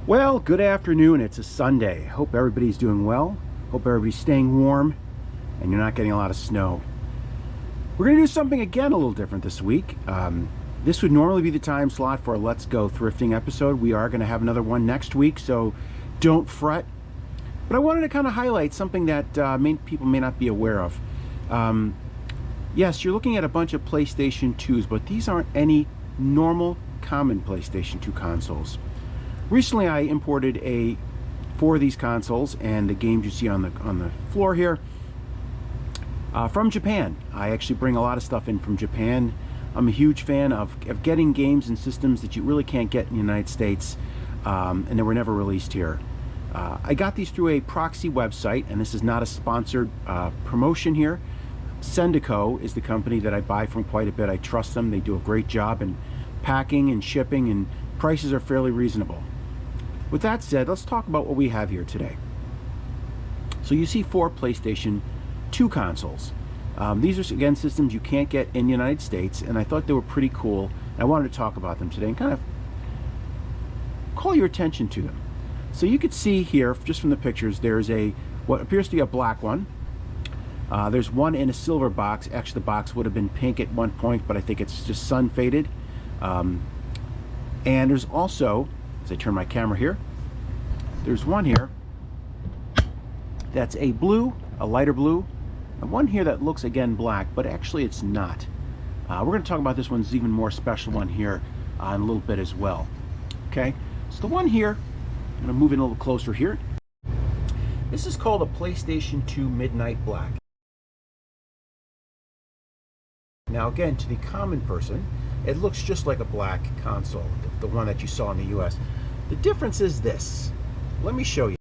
Well, good afternoon. It's a Sunday. Hope everybody's doing well. Hope everybody's staying warm and you're not getting a lot of snow. We're going to do something again a little different this week. This would normally be the time slot for a Let's Go Thrifting episode. We are going to have another one next week, so don't fret. But I wanted to kind of highlight something that people may not be aware of. Yes, you're looking at a bunch of PlayStation 2s, but these aren't any normal, common PlayStation 2 consoles. Recently, I imported four of these consoles and the games you see on the floor here from Japan. I actually bring a lot of stuff in from Japan. I'm a huge fan of getting games and systems that you really can't get in the United States, and they were never released here. I got these through a proxy website, and this is not a sponsored promotion here. Sendico is the company that I buy from quite a bit. I trust them. They do a great job in packing and shipping, and prices are fairly reasonable. With that said, let's talk about what we have here today. So you see four PlayStation 2 consoles. These are, again, systems you can't get in the United States, and I thought they were pretty cool. I wanted to talk about them today and kind of call your attention to them. So you could see here, just from the pictures, there's what appears to be a black one. There's one in a silver box. Actually, the box would have been pink at one point, but I think it's just sun faded. And there's also, as I turn my camera here, there's one here that's a blue, a lighter blue, and one here that looks again black, but actually it's not. We're going to talk about this one's even more special one here in a little bit as well. Okay, so the one here, I'm going to move in a little closer here. This is called a PlayStation 2 Midnight Black. Now again, to the common person, it looks just like a black console, the one that you saw in the US. The difference is this. Let me show you.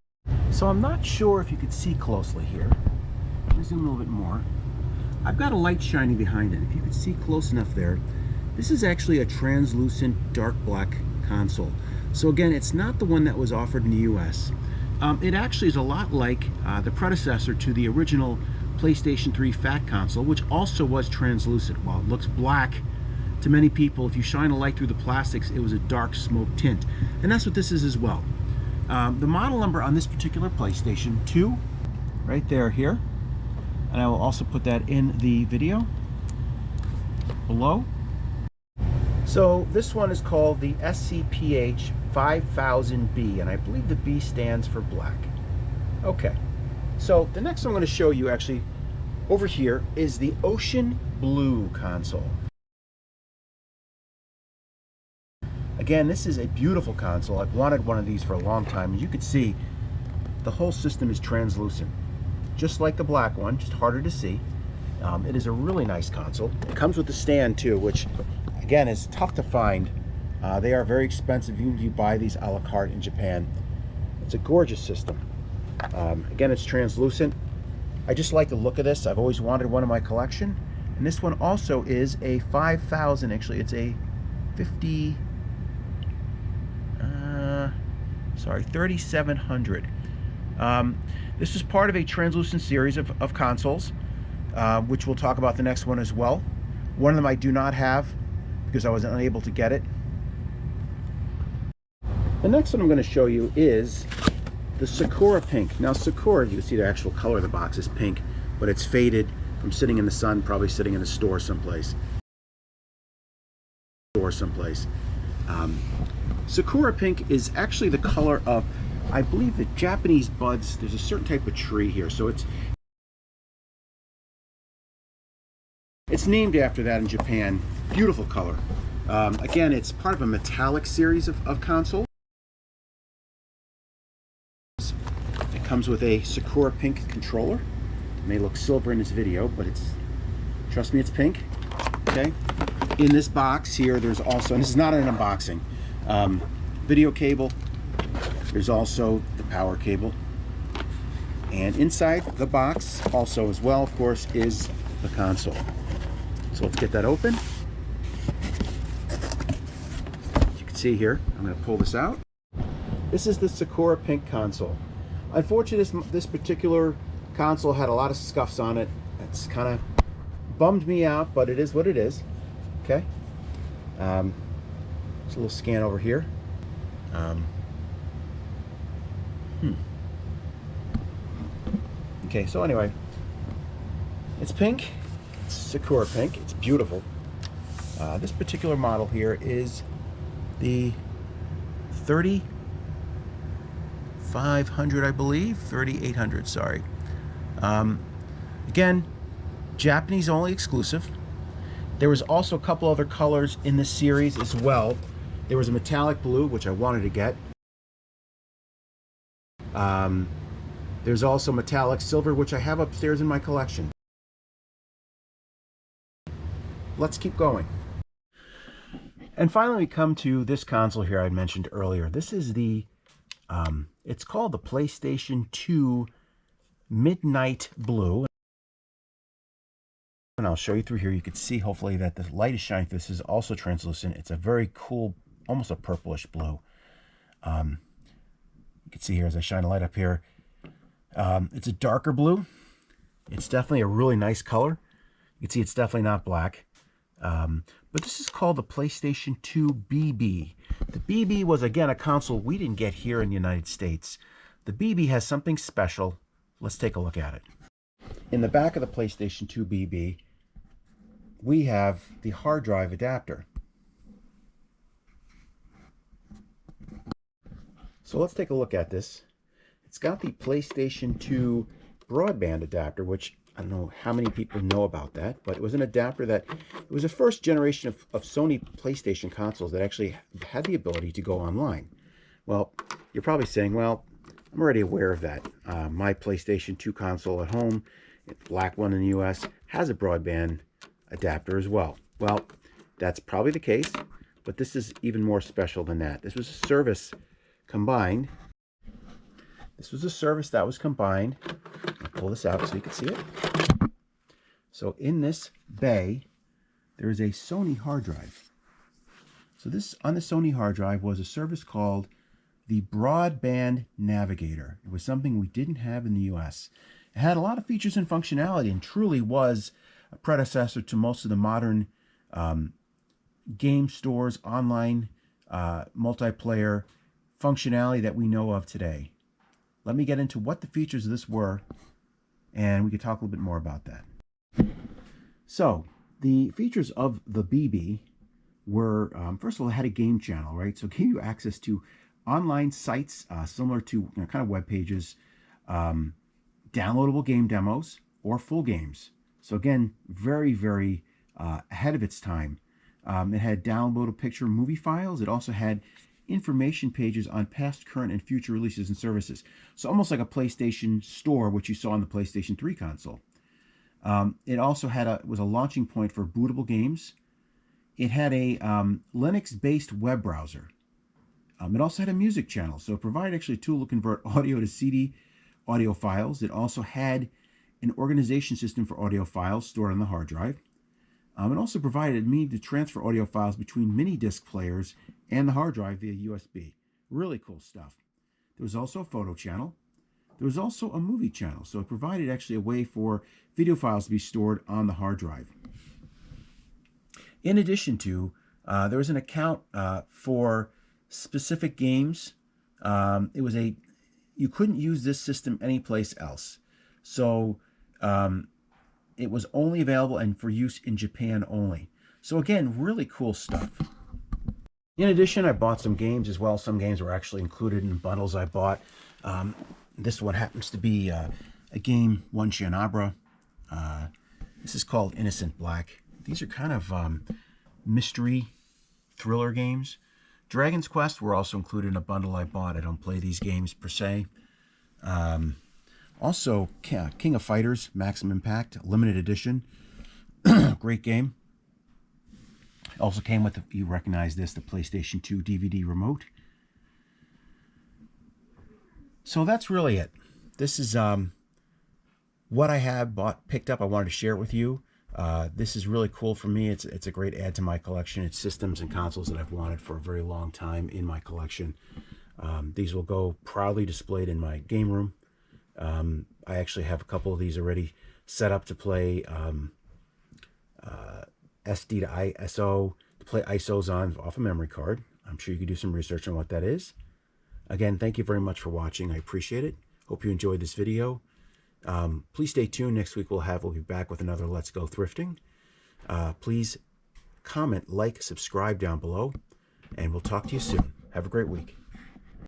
So I'm not sure if you could see closely here. Let me zoom a little bit more. I've got a light shining behind it. If you could see close enough there, this is actually a translucent dark black console. So again, it's not the one that was offered in the US. It actually is a lot like the predecessor to the original PlayStation 3 Fat console, which also was translucent. While it looks black to many people, if you shine a light through the plastics, it was a dark smoke tint. And that's what this is as well. The model number on this particular PlayStation 2, right there here, and I will also put that in the video below. So this one is called the SCPH 5000B, and I believe the B stands for black. Okay, so the next one I'm going to show you actually over here is the Ocean Blue console. Again, this is a beautiful console. I've wanted one of these for a long time. As you can see, the whole system is translucent, just like the black one, just harder to see. It is a really nice console. It comes with the stand too, which again is tough to find. They are very expensive. You buy these a la carte in Japan. It's a gorgeous system. Again, it's translucent. I just like the look of this. I've always wanted one in my collection. And this one also is a 5000. Actually, it's a 3700. This is part of a translucent series of consoles, which we'll talk about the next one as well. One of them I do not have because I was unable to get it. The next one I'm going to show you is the Sakura Pink. Now Sakura, you can see the actual color of the box is pink, but it's faded from sitting in the sun, probably sitting in the store someplace. Sakura Pink is actually the color of, I believe, the Japanese buds. There's a certain type of tree here, so it's named after that in Japan. Beautiful color. Again, it's part of a metallic series of consoles. It comes with a Sakura Pink controller. It may look silver in this video, but trust me, it's pink. Okay. In this box here, there's also, and this is not an unboxing, video cable. There's also the power cable. And inside the box, also as well, of course, is the console. So let's get that open. As you can see here, I'm going to pull this out. This is the Sakura Pink console. Unfortunately, this particular console had a lot of scuffs on it. It's kind of bummed me out, but it is what it is. Okay. Just a little scan over here. Okay, so anyway, it's pink. It's Sakura pink. It's beautiful. This particular model here is the 3500, I believe. 3800, sorry. Again, Japanese only exclusive. There was also a couple other colors in this series as well. There was a metallic blue, which I wanted to get. There's also metallic silver, which I have upstairs in my collection. Let's keep going. And finally, we come to this console here I mentioned earlier. This is the, it's called the PlayStation 2 Midnight Blue. And I'll show you through here. You can see, hopefully, that the light is shining. This is also translucent. It's a very cool, almost a purplish blue. You can see here as I shine a light up here. It's a darker blue. It's definitely a really nice color. You can see it's definitely not black. But this is called the PlayStation 2 BB. The BB was, again, a console we didn't get here in the United States. The BB has something special. Let's take a look at it. In the back of the PlayStation 2 BB, we have the hard drive adapter. So let's take a look at this. It's got the PlayStation 2 broadband adapter, which I don't know how many people know about that, but it was an adapter that, it was the first generation of Sony PlayStation consoles that actually had the ability to go online. Well, you're probably saying, well, I'm already aware of that. My PlayStation 2 console at home, black one in the US, has a broadband adapter as well. Well, that's probably the case, but this is even more special than that. This was a service combined. This was a service that was combined. I'll pull this out so you can see it. So in this bay, there is a Sony hard drive. So this, on the Sony hard drive, was a service called the Broadband Navigator. It was something we didn't have in the US. It had a lot of features and functionality and truly was a predecessor to most of the modern game stores, online multiplayer functionality that we know of today. Let me get into what the features of this were, and we can talk a little bit more about that. So, the features of the BB were, first of all, it had a game channel, right? So it gave you access to online sites similar to kind of web pages, downloadable game demos, or full games. So again, very, very ahead of its time. It had downloadable picture movie files. It also had information pages on past, current, and future releases and services. So almost like a PlayStation Store, which you saw on the PlayStation 3 console. It also had was a launching point for bootable games. It had a Linux-based web browser. It also had a music channel, so it provided actually a tool to convert audio to CD audio files. It also had an organization system for audio files stored on the hard drive. It also provided a means to transfer audio files between mini disc players and the hard drive via USB. Really cool stuff. There was also a photo channel. There was also a movie channel, so it provided actually a way for video files to be stored on the hard drive. In addition to, there was an account for specific games. It was you couldn't use this system anyplace else. So it was only available and for use in Japan only. So again, really cool stuff. In addition, I bought some games as well. Some games were actually included in bundles I bought. This one happens to be a game, One Shianabra. This is called Innocent Black. These are kind of mystery thriller games. Dragon's Quest were also included in a bundle I bought. I don't play these games per se. Also, King of Fighters, Maximum Impact, limited edition. Great game. Also came with, you recognize this, the PlayStation 2 DVD remote. So that's really it. This is what I have picked up. I wanted to share it with you. This is really cool for me. It's a great add to my collection. It's systems and consoles that I've wanted for a very long time in my collection. These will go proudly displayed in my game room. I actually have a couple of these already set up to play SD to ISO, to play ISOs on off a memory card. I'm sure you could do some research on what that is. Again, thank you very much for watching. I appreciate it. Hope you enjoyed this video. Please stay tuned. Next week we'll be back with another Let's Go Thrifting. Please comment, like, subscribe down below, and we'll talk to you soon. Have a great week.